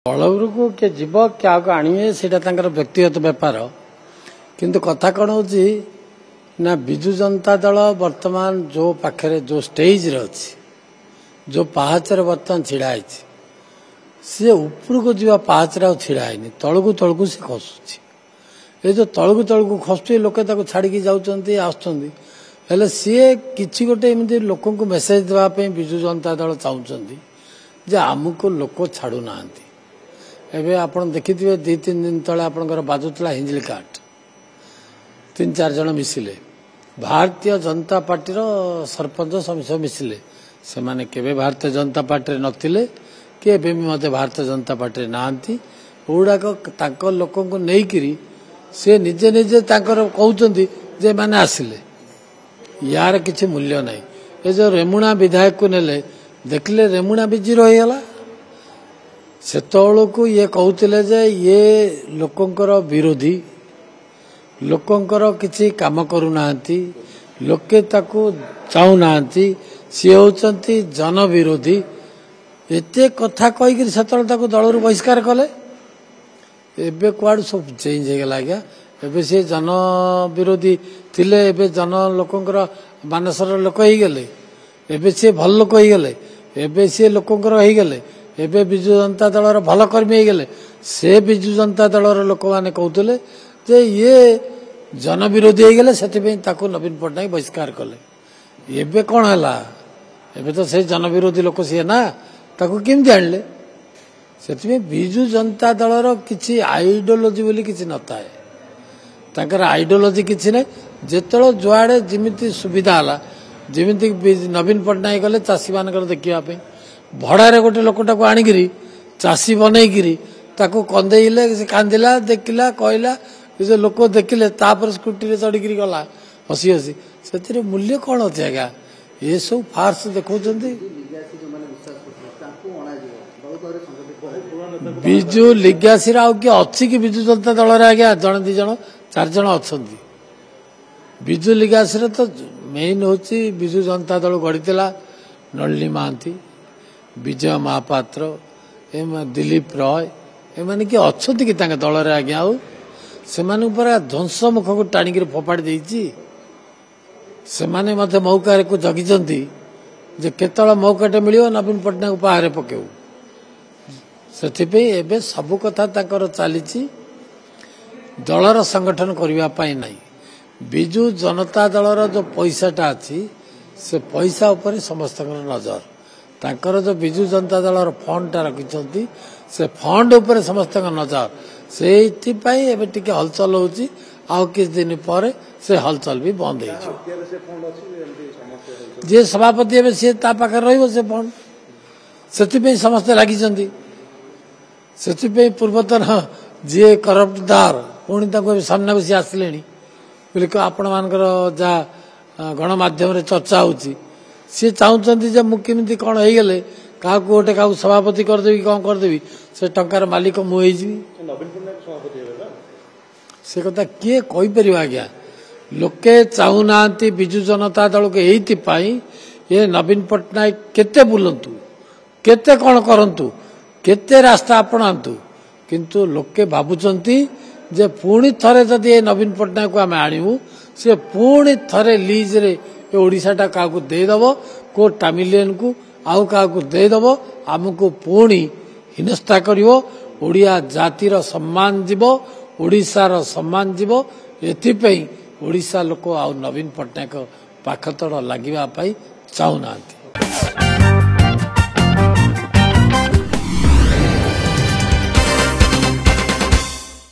बलौर को किए जीव क्या आने से व्यक्तिगत बेपार किंतु कथा कौन हो ना विजु जनता दल वर्तमान जो पाखे जो स्टेज रे अच्छी जो पाहाचर बर्तमान छिड़ा सी ऊपर को जीवा पाहाचर छिड़ा है तलकू तलकू सी खसुची ये जो तलकू तलकू खसुची लोके छाड़ी जाऊँच आसुँच सी किसी गोटे एमती लोक मेसेज देवाई विजु जनता दल चाहते आमको लोक छाड़ू ना एबे आपण देखिथिबे 2-3 दिन तले आपनकर बाजुतला हिंजली काट 3-4 जन मिसिले भारतीय जनता पार्टी रो सरपंच समिति मिसिले से माने केबे भारतीय जनता पार्टी नथिले के एबे मते भारतीय जनता पार्टी नांती ओडा को ताको लोकन को नै करी से निजे निजे ताकर कहउचंती जे माने आसिले यार किछि मूल्य नै ए जो रेमुणा विधायक को नेले देखले रेमुणा बिजी रहिगला सेतोळको ये कहउतिले जे ये लोकंकर विरोधी लोकंकर किछि काम करू नांती लोके ताकू चाहू नांती सी होचंती जन विरोधी एते कथा कहि कि सेतोळ ताकू दलरु बहिष्कार कले एबे क्वाड सब चेंज हे गेला गया एबे से जन विरोधी थिले एबे जन लोकंकर मानसर लोक हे गेले एबे से भल लोक हे गेले एबे से लोकंकर हे गेले एबे विजु जनता दलर भल कर्मी हो गले से विजु जनता दलर लोक मैंने कहते जे ये जन विरोधी हो गले से नवीन पट्टनायक बहिष्कार कले एबे कौन है एबे तो से जन विरोधी लोक सी ना ताकू केमती आणले से विजु जनता दलर किसी आइडियोलोजी बोली किसी नता है ताकर आइडियोलोजी किसी ना जिते जुआड़े जमी सुविधा है जमी नवीन पट्टनायक गले चाषी मान देखापी भड़ारे गोटे लोकटा को आणिकी चाषी बनईकरी ताको कंदेले से कांदिला देखला कहला जो लोक देखिले तापर स्कूटी चढ़ी गला हसी हसी से मूल्य कौन अच्छे आज्ञा ये सब फार्स देखा विजु लिगासी अच्छी कि विजु जनता दल आज्ञा जन 2 जन 4 जन अच्छा विजु लिगासी तो मेन हूँ विजु जनता दल गढ़ी नलिनी महांती विजय महापात्र दिलीप रॉय एम कि अच्छा कि दल आज्ञा से ध्वंस मुख को टाणी फोपाड़ी देती से मत मौका को जगिंट केतल मौकाटे मिल नवीन पट्टनायक बाहर पकेऊ से सबू कथा चली दलर संगठन करने ना विजु जनता दलर जो पैसाटा अच्छी से पैसा उपर समस्त नजर ताकर जो विजु जनता दल फंडटा रखिंट से फंड उपर समस्त नजर से हलचल होची आउ किछ दिन पर से हलचल भी बंद हो जे सभापति हे सी पाखे रही से फंड से समस्ते लगी से पूर्वतन जी करप्टदार पुणी सामने बसी आसिले बोले आपण मानकर जहाँ गणमाध्यम चर्चा होची सी चाहते मुझे कौन हो गले क्या गोटे क्या सभापति करदेवी कौन करदेवी से टंकार मालिक मुझे से कथा किए कहीपर आज्ञा लोके चाहूना विजु जनता दल को ये नवीन पट्टनायक केते बुलंतु केते कौन करंतु केते रास्ता अपनातु किंतु लोके भावुंट जे पुणी थरे जदि ये नवीन पट्टनायक को आम आणु से पुणी थरे लीज रे ओडिशाटा क्या देदेव को टामिलियन को आउ क्या देदेव आमको पुणी हिनस्ता कर ओडिया जातिर सम्मान जीव ओडिशार सम्मान जीव एथिपई ओडिशा लोक आउ नवीन पट्टनायक पाखतड़ लगे चाहूना।